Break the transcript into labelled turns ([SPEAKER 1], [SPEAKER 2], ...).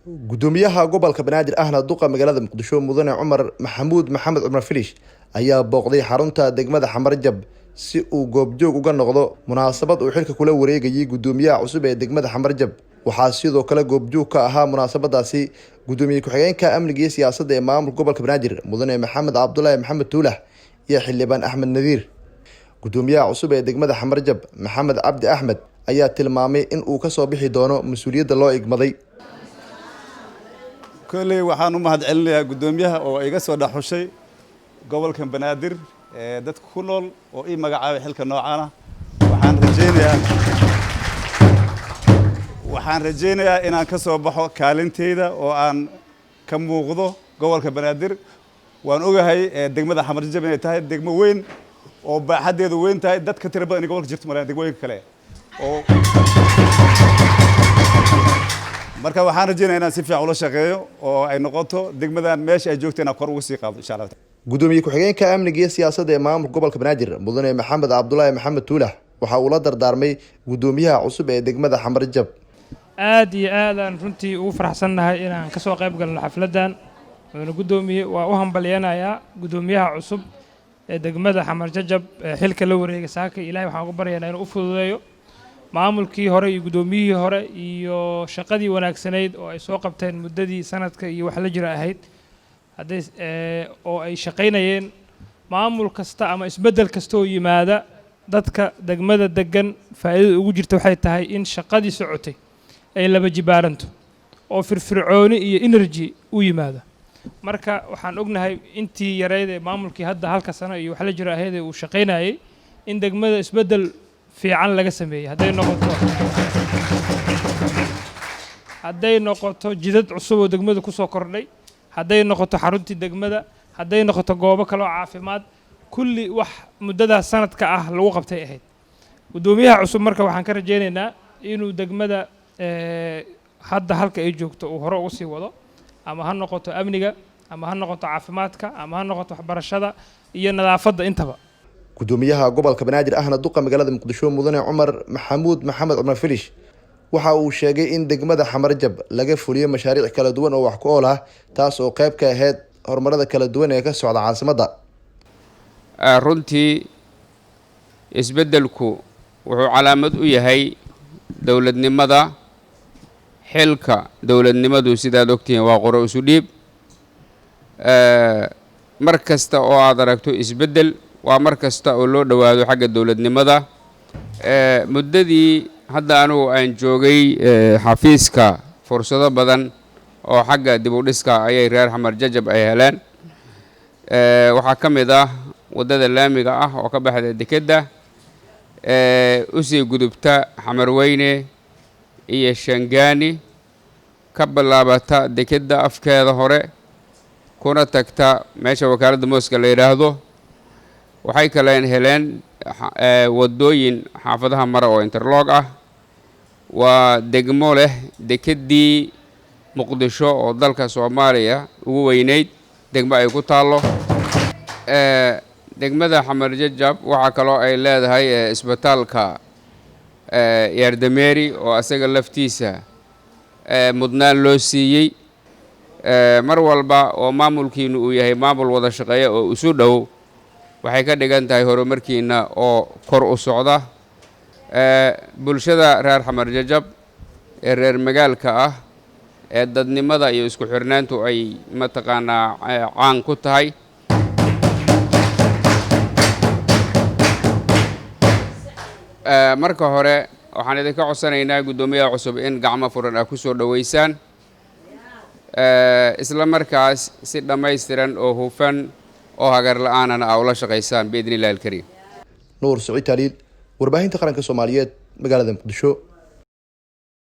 [SPEAKER 1] gudoomiyaha gobolka Banaadir ahna duqa magaalada Muqdisho mudane Cumar Maxamed Cumar Filish ayaa booqday xarunta degmada Xamarjab si uu goobjoog uga noqdo munaasabad uu xilka kula wareegayay gudoomiyaha cusub ee degmada Xamarjab. waxaa sidoo kale goobjoog ka ahaa munaasabadaasi gudoomiye ku-xigeenka amniga iyo siyaasadda ee maamulka gobolka Banaadir mudane Maxamed Cabdullaahi Maxamed Tuulax iyo xildhibaan Axmed Nadiir. gudoomiyaha cusub ee degmada Xamarjab Maxamed Cabdi Axmed ayaa tilmaamay in uu ka soo bixi doono mas'uuliyadda loo igmaday.
[SPEAKER 2] كلي وحنا مهد عليا قدوميها أو إيجاسو دحوشي قبل كان بنادر دت كلول أو إيه مجاعة حلك نوعنا وحن رجينا إن كسر بحو كالنتيدا وأن كم وغضو قبل كان بنادر وأن أوجه هاي دقمة حمرجة بين تاي دقمة وين أو بحد يدو وين تاي دت كتير بقى قبل جبت مرة دقمة وين كله marka waxaan rajaynayaa inaan si fiican ula shaqeeyo oo ay noqoto degmadan meesha ay joogtayna kor ugu sii qaado insha Allah.
[SPEAKER 1] gudoomiye ku-xigeenka amniga iyo siyaasadda ee maamulka gobolka Banaadir mudane Maxamed Cabdullaahi Maxamed Tuulax waxa uu la dardaarmay gudoomiyaha cusub ee degmada Xamarjab.
[SPEAKER 3] aad iyo aad aan runtii ugu faraxsanahay inaan ka soo qayb galno xafladan mudane gudoomiye waa u hambalyeynaya gudoomiyaha cusub ee degmada Xamarjab xilka la wareegay saaka Ilaahay waxaan ugu baryaynaa inuu u fududeeyo maamulkii hore iyo gudoomiyihii hore iyo shaqadii wanaagsanayd oo ay soo qabteen muddadii sanadka iyo wax la jira ahayd haday oo ay shaqeynayeen maamul kasta ama isbedel kasta oo yimaada dadka degmada degan faa'iido ugu jirta waxay tahay in shaqadii socotay ay laba jibaaranto oo firfircooni iyo energy u yimaado. marka waxaan ognahay intii yareed ee maamulkii hadda halka sano iyo wax la jira ahayd ee uu shaqeynayay in degmada isbedel fiican laga sameeyay hadday noqoto jidad cusub oo degmada ku soo kordhay hadday noqoto xaruntii degmada hadday noqoto goobo kale oo caafimaad kulli wax muddada sanadka ah lagu qabtay ahayd. gudoomiyaha cusub marka waxaan ka rajaynaynaa inuu degmada hadda halka ay joogto uu hore ugu sii wado ama ha noqoto amniga ama ha noqoto caafimaadka ama ha noqoto waxbarashada iyo nadaafadda intaba.
[SPEAKER 1] gudoomiyaha gobolka Banaadir ahna duqa magaalada Muqdisho mudane Cumar Maxamed Cumar Filish waxa uu sheegay in degmada Xamarjab laga fuliyo mashaariic kala duwan oo wax ku ool ah taas oo qayb ka ahayd horumarada kala duwan ee ka socda caasimadda.
[SPEAKER 4] runtii isbedelku wuxuu calaamad u yahay dawladnimada xilka dawladnimadu sidaad ogtihiin waa qoro isu dhiib mar kasta oo aad aragto isbedel waa mar kasta oo loo dhawaado xagga dawladnimada. muddadii hadda anigu aan joogay xafiiska fursado badan oo xagga dib u dhiska ayay reer Xamarjab ay heleen. waxaa ka mid ah wadada laamiga ah oo ka baxda dekedda u sii gudubta Xamarweyne iyo Shangaani ka bilaabata dekedda afkeeda hore kuna tagta meesha wakaaladda mooska la yiraahdo. waxay kale heleen wadooyin xaafadaha mara oo interlog ah. waa degmo leh dekeddii Muqdisho oo dalka Soomaaliya ugu weynayd degmo ay ku taalo. degmada Xamarjab waxa kale oo ay leedahay isbitaalka Yardameeri oo asaga laftiisa mudnaan loo siiyey. mar walba oo maamulkiinu uu yahay maamul wada shaqeeya oo isu dhow waxay ka dhigan tahay horumarkiina oo kor u socda. bulshada reer Xamarjab ee reer magaalka ah ee dadnimada iyo isku xirnaantu ay mataqaanaa caan ku tahay. marka hore waxaan idinka codsanaynaa gudoomiyaha cusub in gacmo furan ah ku soo dhaweysaan isla markaas si dhammaystiran oo hufan oo hagar la'aanana aa ula shaqaysaan biidni illaahi alkariim.
[SPEAKER 1] Nuur Saciid Taliil warbaahinta qaranka Soomaaliyeed magaalada Muqdisho.